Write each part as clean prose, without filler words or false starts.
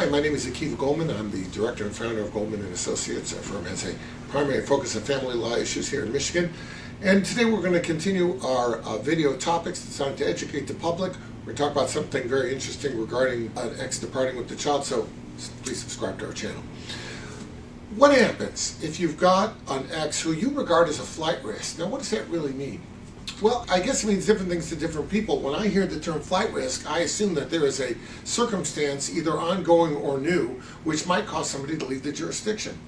Hi, my name is Goldman. I'm the director and founder of Goldman and Associates. Our firm has a primary focus on family law issues here in Michigan. And today we're going to continue our video topics designed to educate the public. We're going to talk about something very interesting regarding an ex departing with the child, so please subscribe to our channel. What happens if you've got an ex who you regard as a flight risk? Now, what does that really mean? Well, I guess it means different things to different people. When I hear the term flight risk, I assume that there is a circumstance, either ongoing or new, which might cause somebody to leave the jurisdiction.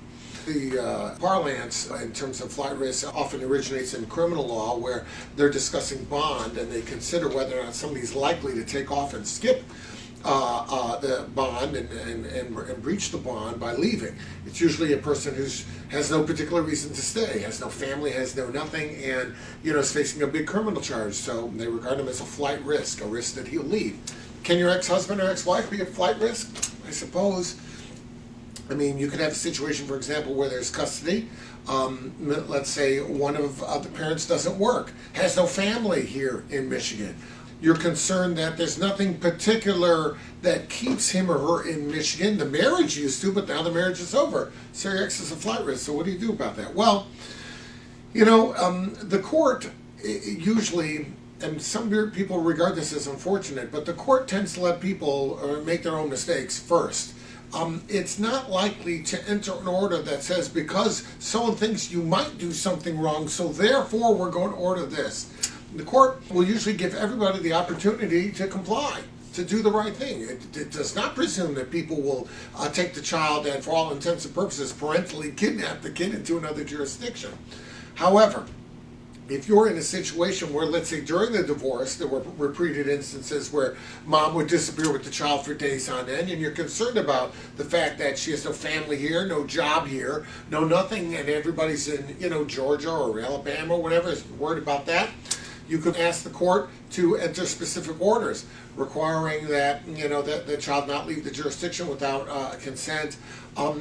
The parlance in terms of flight risk often originates in criminal law, where they're discussing bond and they consider whether or not somebody's likely to take off and skip the bond and breach the bond by leaving. It's usually a person who has no particular reason to stay, has no family, has no nothing, and is facing a big criminal charge. So they regard him as a flight risk, a risk that he'll leave. Can your ex-husband or ex-wife be a flight risk? I suppose. I mean, you could have a situation, for example, where there's custody. Let's say one of the parents doesn't work, has no family here in Michigan. You're concerned that there's nothing particular that keeps him or her in Michigan. The marriage used to, but now the marriage is over. So your ex is a flight risk. So what do you do about that? Well, the court usually, and some people regard this as unfortunate, but the court tends to let people make their own mistakes first. It's not likely to enter an order that says, because someone thinks you might do something wrong, so therefore we're going to order this. The court will usually give everybody the opportunity to comply, to do the right thing. It does not presume that people will take the child and, for all intents and purposes, parentally kidnap the kid into another jurisdiction. However, if you're in a situation where, let's say, during the divorce, there were repeated instances where mom would disappear with the child for days on end, and you're concerned about the fact that she has no family here, no job here, no nothing, and everybody's in, Georgia or Alabama or whatever, is worried about that, you could ask the court to enter specific orders requiring that that the child not leave the jurisdiction without consent.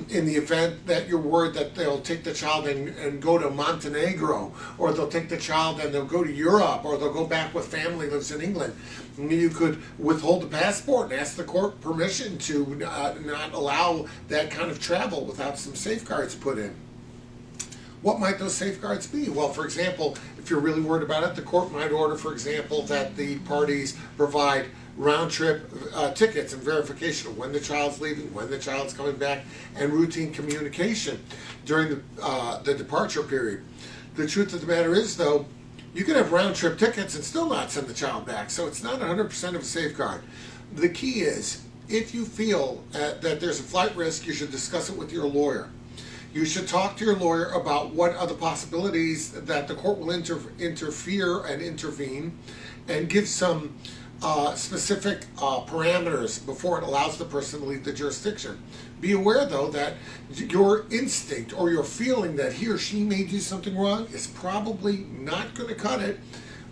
In the event that you're worried that they'll take the child and go to Montenegro, or they'll take the child and they'll go to Europe, or they'll go back with family lives in England, you could withhold the passport and ask the court permission to not allow that kind of travel without some safeguards put in. What might those safeguards be? Well, for example, if you're really worried about it, the court might order, for example, that the parties provide round-trip tickets and verification of when the child's leaving, when the child's coming back, and routine communication during the departure period. The truth of the matter is, though, you can have round-trip tickets and still not send the child back, so it's not 100% of a safeguard. The key is, if you feel that there's a flight risk, you should discuss it with your lawyer. You should talk to your lawyer about what are the possibilities that the court will interfere and intervene, and give some specific parameters before it allows the person to leave the jurisdiction. Be aware, though, that your instinct or your feeling that he or she may do something wrong is probably not going to cut it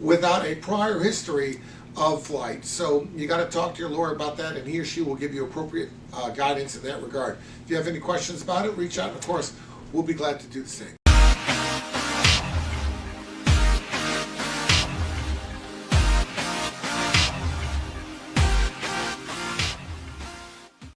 without a prior history of flight. So you got to talk to your lawyer about that, and he or she will give you appropriate guidance in that regard. If you have any questions about it, reach out, and of course, we'll be glad to do the same.